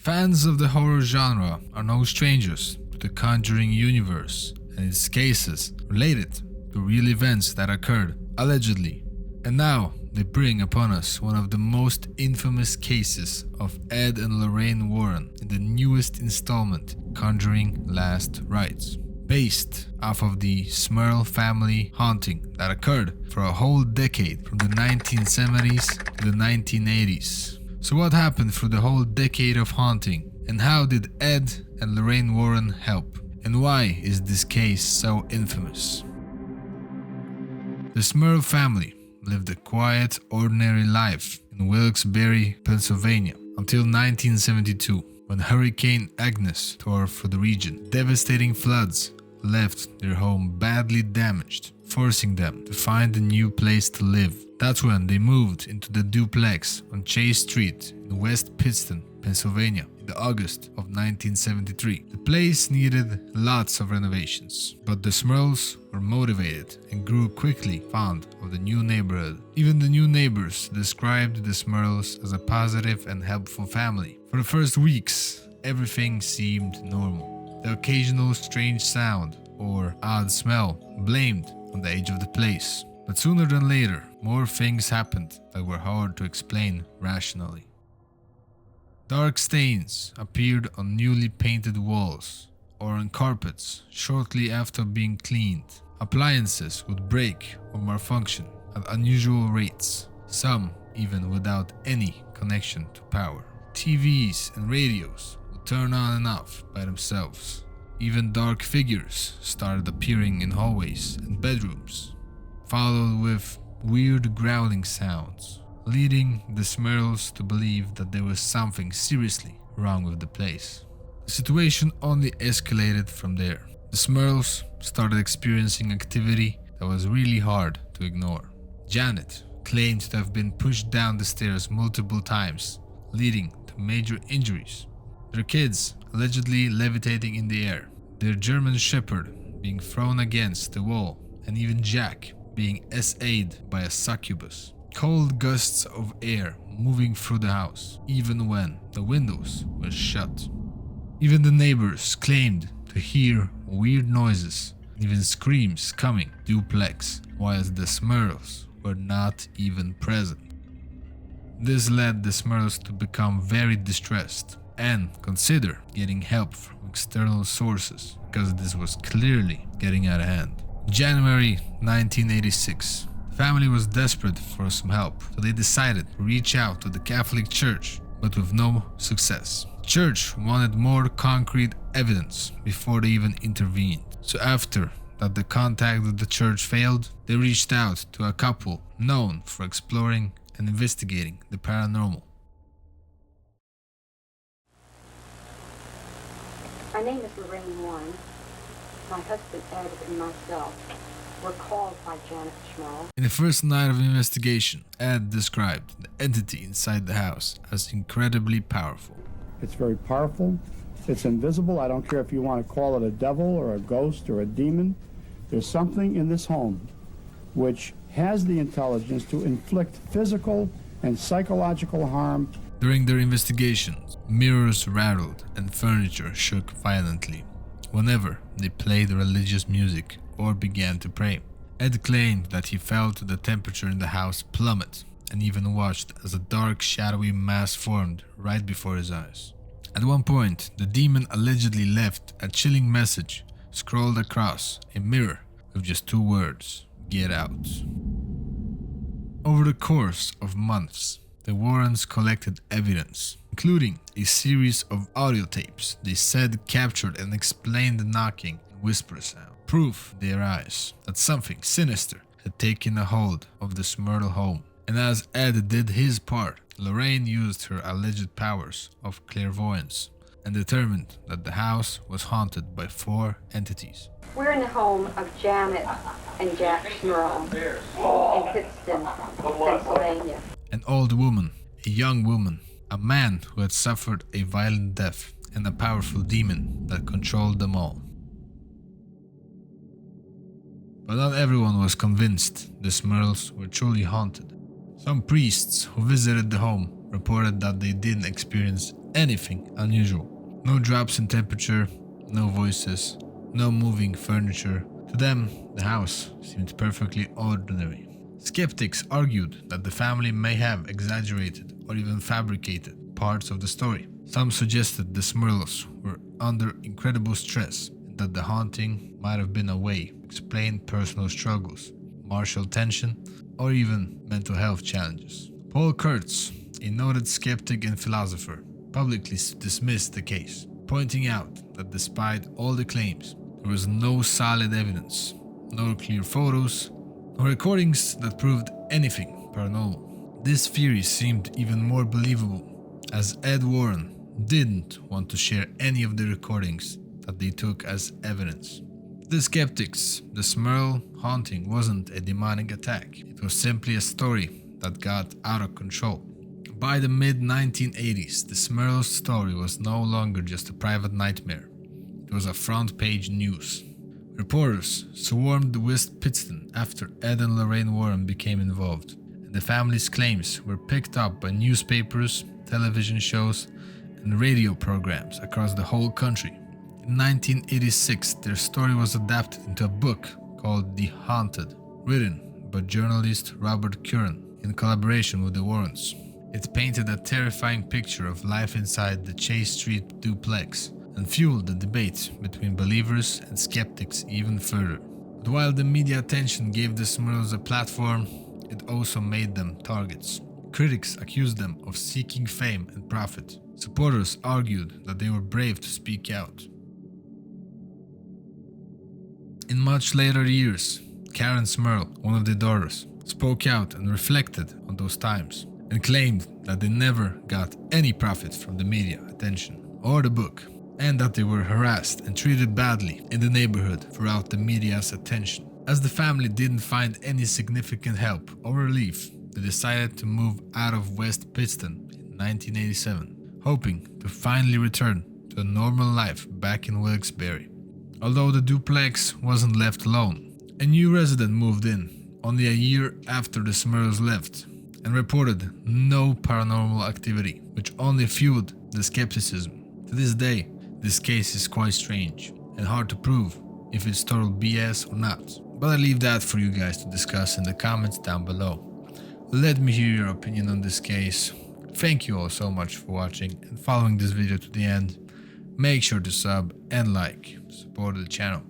Fans of the horror genre are no strangers to the Conjuring universe and its cases related to real events that occurred, allegedly. And now they bring upon us one of the most infamous cases of Ed and Lorraine Warren in the newest installment, Conjuring Last Rites, based off of the Smurl family haunting that occurred for a whole decade from the 1970s to the 1980s. So what happened through the whole decade of haunting, and how did Ed and Lorraine Warren help, and why is this case so infamous? The Smurl family lived a quiet, ordinary life in Wilkes-Barre, Pennsylvania until 1972, when Hurricane Agnes tore through the region. Devastating floods left their home badly damaged, forcing them to find a new place to live. That's when they moved into the duplex on Chase Street in West Pittston, Pennsylvania, in August of 1973. The place needed lots of renovations, but the Smurls were motivated and grew quickly fond of the new neighborhood. Even the new neighbors described the Smurls as a positive and helpful family. For the first weeks, everything seemed normal. The occasional strange sound or odd smell blamed on the age of the place. But sooner than later, more things happened that were hard to explain rationally. Dark stains appeared on newly painted walls or on carpets shortly after being cleaned. Appliances would break or malfunction at unusual rates, some even without any connection to power. TVs and radios would turn on and off by themselves. Even dark figures started appearing in hallways and bedrooms, followed with weird growling sounds, leading the Smurls to believe that there was something seriously wrong with the place. The situation only escalated from there. The Smurls started experiencing activity that was really hard to ignore. Janet claimed to have been pushed down the stairs multiple times, leading to major injuries. Their kids allegedly levitating in the air, their German Shepherd being thrown against the wall, and even Jack being SA'd by a succubus. Cold gusts of air moving through the house, even when the windows were shut. Even the neighbors claimed to hear weird noises, even screams coming duplex, whilst the Smurls were not even present. This led the Smurls to become very distressed and consider getting help from external sources, because this was clearly getting out of hand. January 1986. The family was desperate for some help, so they decided to reach out to the Catholic Church, but with no success. The church wanted more concrete evidence before they even intervened. So after that the contact with the church failed, they reached out to a couple known for exploring and investigating the paranormal. My name is Lorraine Warren. My husband Ed and myself were called by Janet Smurl. In the first night of investigation, Ed described the entity inside the house as incredibly powerful. It's very powerful. It's invisible. I don't care if you want to call it a devil or a ghost or a demon. There's something in this home which has the intelligence to inflict physical and psychological harm. During their investigations, mirrors rattled and furniture shook violently whenever they played religious music or began to pray. Ed claimed that he felt the temperature in the house plummet and even watched as a dark, shadowy mass formed right before his eyes. At one point, the demon allegedly left a chilling message scrawled across a mirror with just 2 words: "Get out." Over the course of months, the Warrens collected evidence, including a series of audio tapes they said captured and explained the knocking and whisper sound. Proof in their eyes that something sinister had taken a hold of the Smurl home. And as Ed did his part, Lorraine used her alleged powers of clairvoyance and determined that the house was haunted by 4 entities. We're in the home of Janet and Jack Smurl in Pittston, Pennsylvania. An old woman, a young woman, a man who had suffered a violent death, and a powerful demon that controlled them all. But not everyone was convinced the Smurls were truly haunted. Some priests who visited the home reported that they didn't experience anything unusual. No drops in temperature, no voices, no moving furniture. To them, the house seemed perfectly ordinary. Skeptics argued that the family may have exaggerated or even fabricated parts of the story. Some suggested the Smurls were under incredible stress and that the haunting might have been a way to explain personal struggles, martial tension, or even mental health challenges. Paul Kurtz, a noted skeptic and philosopher, publicly dismissed the case, pointing out that despite all the claims, there was no solid evidence, no clear photos, no recordings that proved anything paranormal. This theory seemed even more believable, as Ed Warren didn't want to share any of the recordings that they took as evidence. The skeptics, the Smurl Haunting wasn't a demonic attack, it was simply a story that got out of control. By the mid-1980s, the Smurl story was no longer just a private nightmare, it was a front-page news. Reporters swarmed West Pittston after Ed and Lorraine Warren became involved, and the family's claims were picked up by newspapers, television shows, and radio programs across the whole country. In 1986, their story was adapted into a book called The Haunted, written by journalist Robert Curran in collaboration with the Warrens. It painted a terrifying picture of life inside the Chase Street duplex and fueled the debate between believers and skeptics even further. But while the media attention gave the Smurls a platform, it also made them targets. Critics accused them of seeking fame and profit. Supporters argued that they were brave to speak out. In much later years, Karen Smurl, one of their daughters, spoke out and reflected on those times and claimed that they never got any profit from the media attention or the book, and that they were harassed and treated badly in the neighborhood throughout the media's attention. As the family didn't find any significant help or relief, they decided to move out of West Pittston in 1987, hoping to finally return to a normal life back in Wilkes-Barre. Although the duplex wasn't left alone, a new resident moved in only a year after the Smurls left and reported no paranormal activity, which only fueled the skepticism. To this day, this case is quite strange and hard to prove if it's total BS or not, but I leave that for you guys to discuss in the comments down below. Let me hear your opinion on this case. Thank you all so much for watching and following this video to the end. Make sure to sub and like to support the channel.